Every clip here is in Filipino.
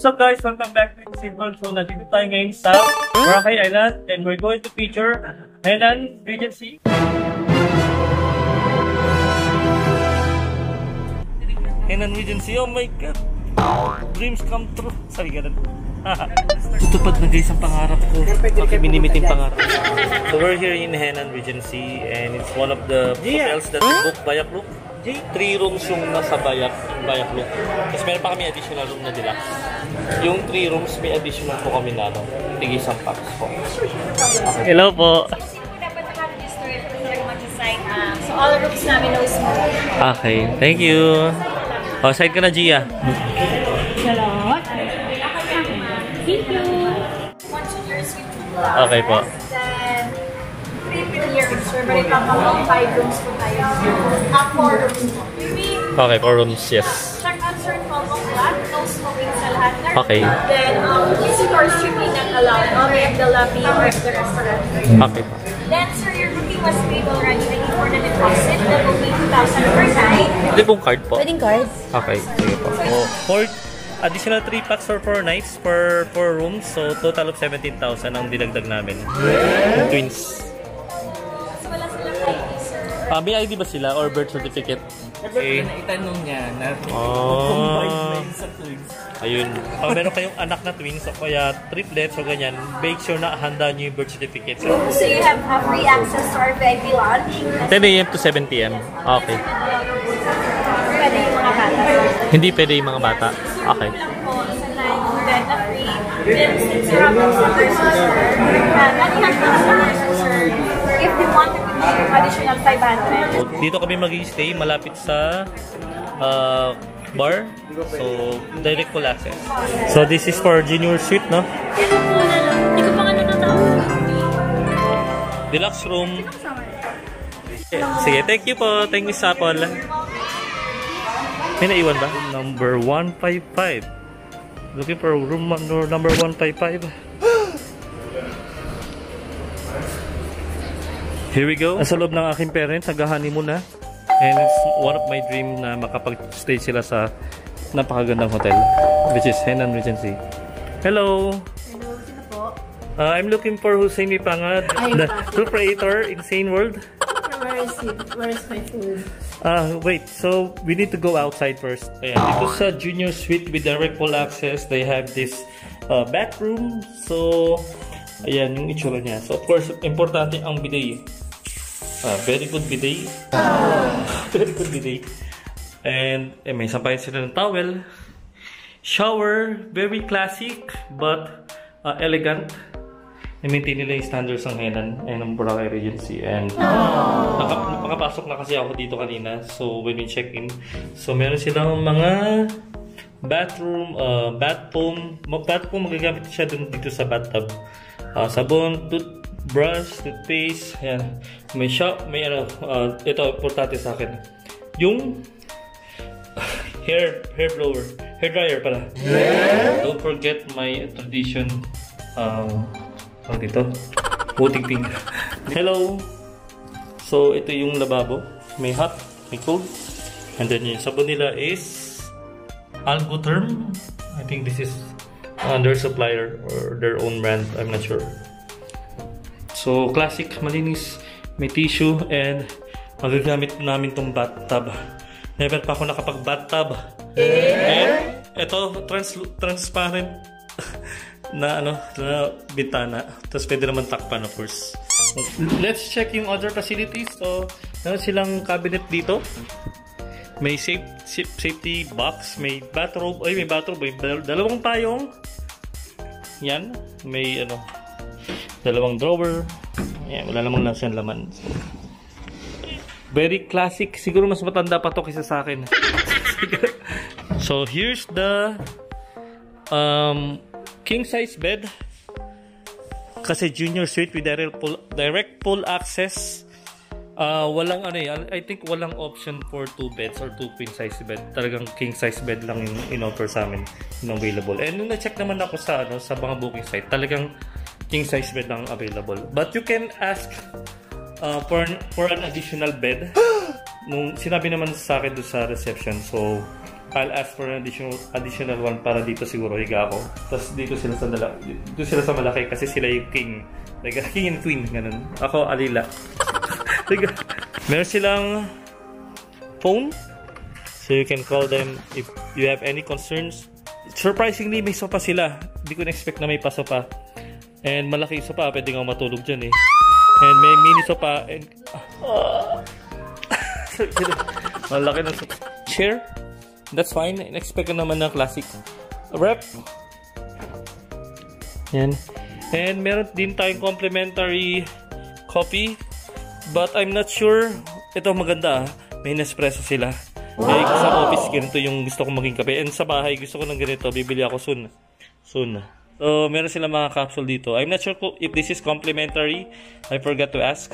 What's up guys? Welcome back to Simple. So nandito tayo ngayon sa Boracay Island and we're going to feature Henan Regency. Henan Regency, oh my god! Dreams come true. Sabi ganun. Tutupad na guys ang pangarap ko. Okay, minimitin pangarap. So we're here in Henan Regency and it's one of the hotels that we book Bayak Loop. 3 rooms yung nasa Bayak Loop. Tapos meron pa kami additional room na deluxe. Yung 3 rooms may additional po kami na tig-isang packs po. Hello po. Dapat naka-register ito talaga mag-sign up. So all rooms namin no smoke. Okay, thank you. Oh, side ka na Gia. Hello. Thank you. 1 junior suite. Okay po. Then 3 premier rooms. We're very comfortable. 5 rooms po tayo. 4 rooms po. Okay, 4 rooms, yes. Check out Sir Colbong Flat. No smoking sa lahat. Okay. Then visitor streaming not allowed. Only at the lobby or at the restaurant. Okay po. Then sir, your booking was paid already. I need for the deposit. That will be 2,000 per night. Pwede pong card po? Wedding cards. Okay, sige po. So, for additional 3 packs for 4 nights per 4 rooms. So, total of 17,000 ang dinagdag namin. Twins. So, wala silang ID, sir. May ID ba sila or birth certificate? Okay. Itanong niya na combined na yun sa twins. Ayun. Pag meron kayong anak na twins o kaya triplets o ganyan, make sure na handa nyo yung birth certificate. So, you have free access to our VIP lounge. 10 a.m. to 7 p.m. Okay. Pwede yung mga bata. Hindi pwede yung mga bata. Okay. Lang po, sa line, bed na free. Then, since you're up sa person, sir, nanihan po sa person, sir, if you want to give additional 500. Dito kami mag-i-stay malapit sa bar. So, direct full access. So, this is for junior suite, no? Hindi ko pa nga natatawag. Deluxe room. Sige, thank you po. Thank you, Sapol. May naiwan ba? Number 155. Looking for room number 155. Here we go. Nasa loob ng aking parents, nag-honeymoon na. And it's one of my dream na makapag-stay sila sa napakagandang hotel, which is Henan Regency. Hello! Hello, sino po? I'm looking for Hussein Mipangad, the proprietor in Sane World. Where is my food? Wait, so we need to go outside first. Ayan, dito sa junior suite with direct full access, they have this bathroom. So, ayan yung itsura niya. So, of course, importante ang bidet. Very good bidet. Very good bidet. And may sampayan sila ng towel. Shower, very classic but elegant. I-maintain nila yung standards ng Henan and ng Boracay Regency. And nakapasok na kasi ako dito kanina. So when we check in, so meron silang mga bathroom, bath foam magagamit siya dito sa bathtub. Sabon, toothbrush, toothpaste, yan. May shop, may ito importante sa akin. Yung hair blower, hair dryer pala. Don't forget my tradition dito, puting finger. Hello. So ito yung lababo. May hot, may cold. And then yung sabon nila is Algotherm. I think this is their supplier or their own brand. I'm not sure. So classic, malinis. May tissue and magagamit namin tong bathtub. Never pa ako nakapag-bathtub. And ito, transparent na na bintana. Tapos pwede naman takpan, of course. Let's check yung other facilities. So, meron silang cabinet dito. May safety box. May bathrobe. Ay, may bathrobe. May dalawang payong. Yan. May dalawang drawer. Yan, wala namang lang siyang laman. Very classic. Siguro mas matanda pa to kaysa sa akin. So, here's the king size bed. Kasi junior suite with direct full access. Walang I think walang option for 2 beds or 2 queen size bed. Talagang king size bed lang yung in-offer sa amin, available. And nung na-check naman ako sa sa mga booking site, talagang king size bed lang available. But you can ask for an additional bed. Nung sinabi naman sa akin doon sa reception, so I'll ask for an additional one para dito siguro higa ako. Tapos dito sila sa malaki kasi sila yung king. Like, king and queen, ganun. Ako, alila. Meron silang phone. So you can call them if you have any concerns. Surprisingly, may sofa sila. Hindi ko na-expect na may pa-sofa. And malaki yung sofa, pwede nga matulog dyan eh. And may mini sofa and... malaki ng sofa. Chair. That's fine. In-expect ko naman ng classic rep. Yan. And meron din tayong complimentary coffee. But I'm not sure. Ito maganda ah. May Nespresso sila. Like sa office, ganito yung gusto kong maging kape. And sa bahay, gusto ko ng ganito. Bibili ako soon. So, meron silang mga capsule dito. I'm not sure if this is complimentary. I forgot to ask.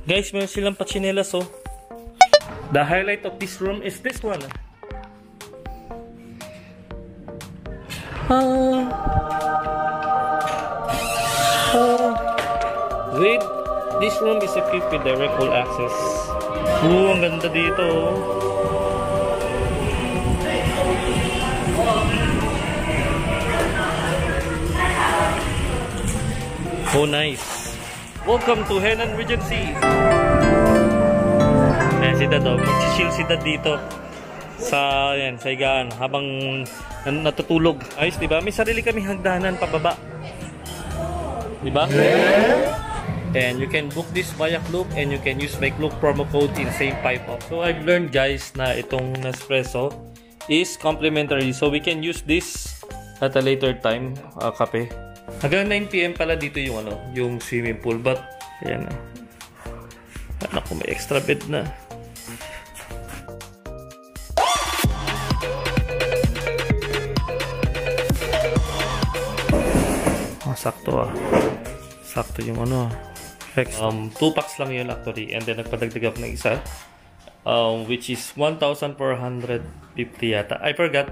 Guys, meron silang pachinelas oh. The highlight of this room is this one. Wait, this room is equipped with direct wall access. Ang ganda dito. Oh, nice. Welcome to Henan Regency. Ayan si Dad, mag-chill si Dad dito sa higaan habang natutulog. Ayos, diba? May sarili kaming hagdanan pababa. Diba? And you can book this via Klook and you can use my Klook promo code in same pipe up. So I've learned guys na itong Nespresso is complimentary. So we can use this at a later time, kape. Hanggang 9 PM pala dito yung yung swimming pool, but ayan na. Anak ko, may extra bed na. Sakto sakto yung X. 2 packs lang yun actually, and then nagpadagdag ako ng isa, which is 1,450 yata. I forgot.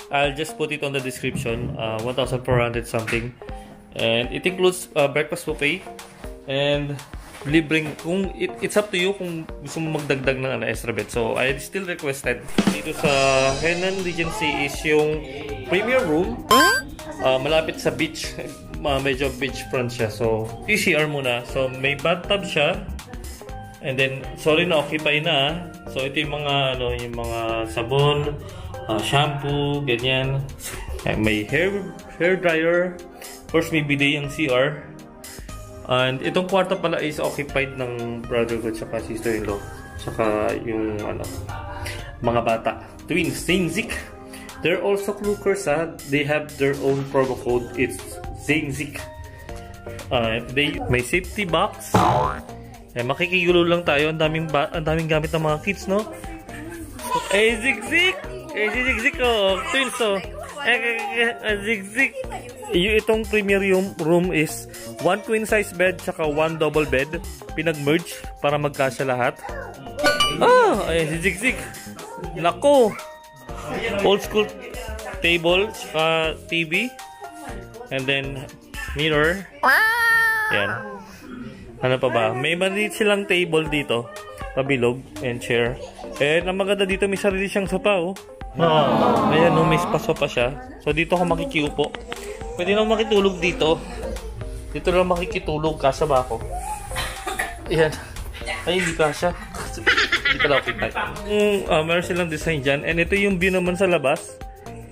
I'll just put it on the description. 1,400 something, and it includes breakfast buffet and libreng, kung it's up to you kung gusto mo magdagdag ng extra bed. So I still requested dito sa Henan Regency is yung premier room, malapit sa beach. Medyo beachfront siya. So, PCR muna. So, may bathtub siya. And then, sorry na, occupy na. So, ito yung mga, yung mga sabon, shampoo, ganyan. May hair dryer. Of course, may bidet yung CR. And itong kwarto pala is occupied ng brother ko tsaka sister-in-law. Tsaka yung, mga bata. Twins, Zingzik. They're also Klookers, They have their own promo code. It's Zingzik. May safety box. Makikigulo lang tayo. Ang daming gamit ng mga kids, no? Zingzik! Zingzik, twins, Zingzik. Itong premier room is 1 queen size bed tsaka 1 double bed. Pinag-merge para magkasya lahat. Zingzik. Nako! Old school table tsaka TV. And then, mirror. Yan. Ano pa ba? May maliit silang table dito. Pabilog. And chair. And ang maganda dito, may sarili siyang sopa, Ayan, may sopa siya. So, dito ako makikiupo. Pwede lang makitulog dito. Dito lang makikitulog. Kasya ba ako? Ayan. Ay, hindi kasya. Hindi pala okay tayo. Meron silang design dyan. And ito yung view naman sa labas.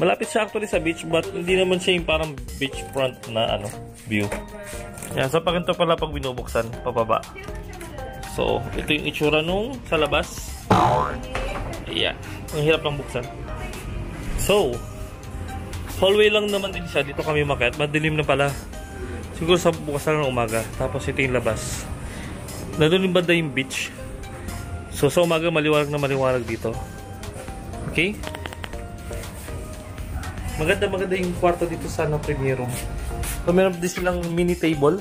Malapit siya actually sa beach, but hindi naman siya yung parang beachfront na view. Yan, so pakinto pala pag binubuksan, pababa. So, ito yung itsura nung sa labas. Ayan, ang hirap lang buksan. So, hallway lang naman din siya. Dito kami umakyat, madilim na pala. Siguro sa bukas na ng umaga. Tapos ito yung labas. Nandun yung banda yung beach. So, sa umaga maliwanag na maliwanag dito. Okay? Maganda yung kwarto dito sa premier room. So, meron din silang mini table.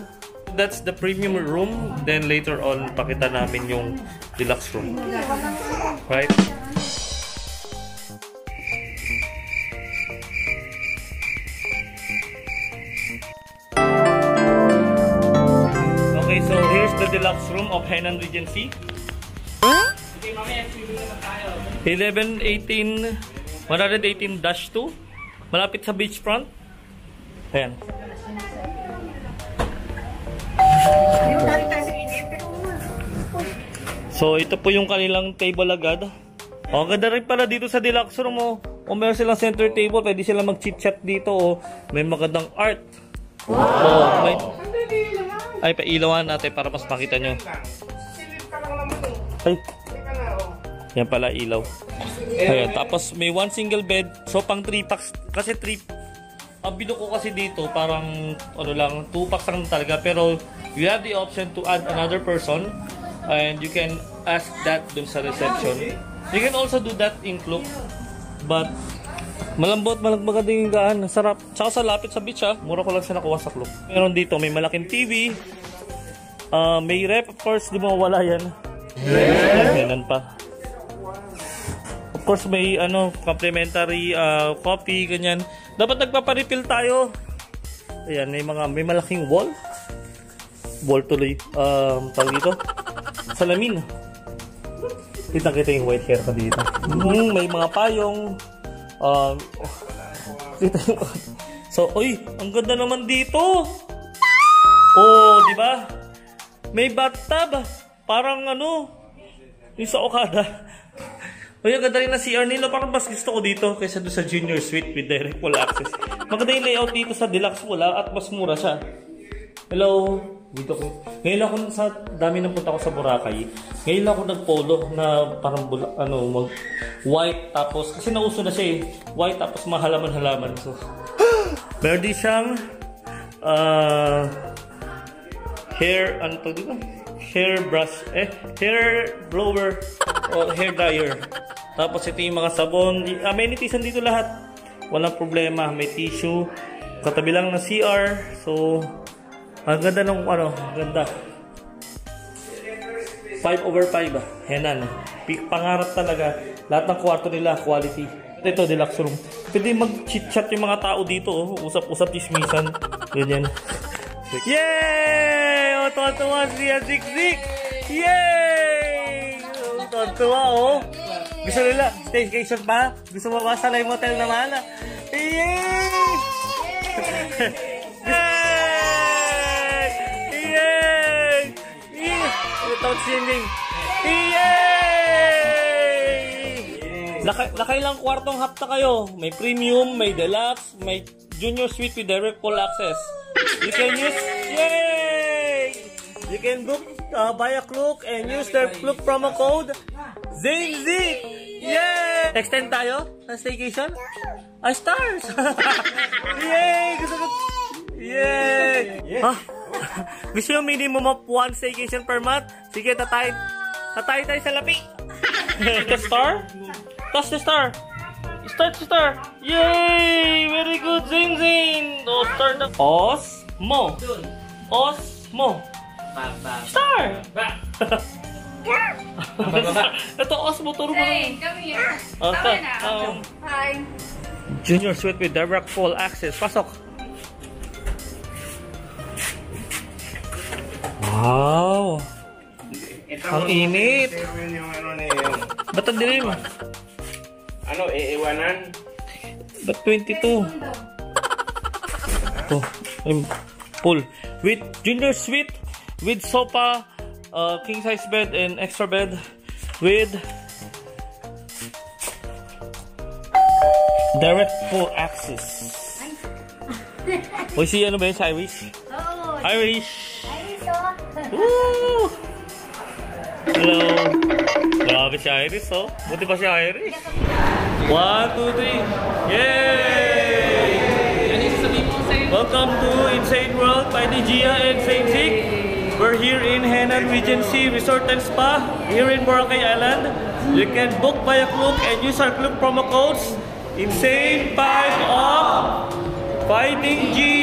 That's the premium room. Then later on, pakita namin yung deluxe room. Right? Okay, so here's the deluxe room of Henan Regency. 11, 18, 118-2. Malapit sa beachfront. Ayan. So, ito po yung kanilang table agad. Oh, ganda rin pala dito sa deluxe room, oh. O meron silang center table, pwede silang mag-chit-chat dito, oh. May magandang art. Oh, may... Ay, pailawan natin para mas makita nyo. Ay. Yan pala, ilaw. Ayan, tapos may one single bed. So, pang 3 packs. Kasi 3... Ang bino ko kasi dito, parang, ano lang, 2 packs lang talaga. Pero, you have the option to add another person. And you can ask that dun sa reception. You can also do that in Klook. But, malambot, maganda yung gaan. Sarap. Tsaka sa lapit sa beach, ha. Mura ko lang siya nakuha sa Klook. Meron dito, may malaking TV. May rep, of course, di mo wala yan. Ganun pa. Of course, may complimentary coffee, ganyan. Dapat nagpaparefill tayo. Ayan, may malaking wall. Wall tuloy. Tawag dito. Salamin. Kita yung white hair ko dito. May mga payong. Kita yung... So, oy, ang ganda naman dito. Oh, di ba? May bathtub. Parang yung sa Okada. Uy, ang ganda rin na CR nila. Parang mas gusto ko dito kaysa doon sa Junior Suite with direct wall access. Maganda yung layout dito sa Deluxe wala at mas mura siya. Hello. Dito ko. Ngayon ako sa dami nang punta ko sa Boracay. Ngayon ako nagpolo na parang white tapos kasi nauso na siya eh. White tapos mahalaman-halaman. So, meron din siyang hair dito? Hair brush, hair blower o hair dryer. Tapos ito yung mga sabon. Amenities dito lahat. Walang problema. May tissue. Katabi lang ng CR. So, ang ganda ng ganda. 5/5 Henan. Pangarap talaga. Lahat ng kwarto nila, quality. Ito, deluxe room. Pwede mag-chit-chat yung mga tao dito, oh. Usap-usap, chismisan. Ganyan. Yay! O, tuwa-tuwa siya, Zik-Zik! Yay! O, tuwa-tuwa, oh. Gusto nila, staycation pa? Gusto mo ba sa Lime Hotel naman? Yay! Without singing. Yay! Nakailang kwartong hapta kayo. May premium, may deluxe, may junior suite with direct pool access. You can use, yay! You can book, buy a Klook and use their Klook promo code ZINGZIK! Yay! Extend tayo sa staycation? Stars! Yay! Gusto ko. Yay! Ha? Gusto yung minimum of 1 staycation per month? Sige, tatay tayo sa lapi. The star? Touch the star. Start the star. Yay! Very good, Zin Zin. Oh, star na. Osmo. Star. Ito, Osmo. Turo mo. Hey, come here. Hi. Junior suite with direct full access. Pasok. Wow! Ang init! Ba't ang dilim? Iiwanan? Ba't 22? Ito, pool. With junior suite, with sofa, king size bed, and extra bed, with direct full access. O si ano ba yun? Si Irish? Irish! Woo! Hello! Grabe si Iris, oh. Buti pa si Iris. 1, 2, 3. Yay! Welcome to Insane World by Gia and Saint Zik. We're here in Henan Regency Resort and Spa here in Boracay Island. You can book by a Klook and use our Klook promo codes. Insane 5 off, Fighting G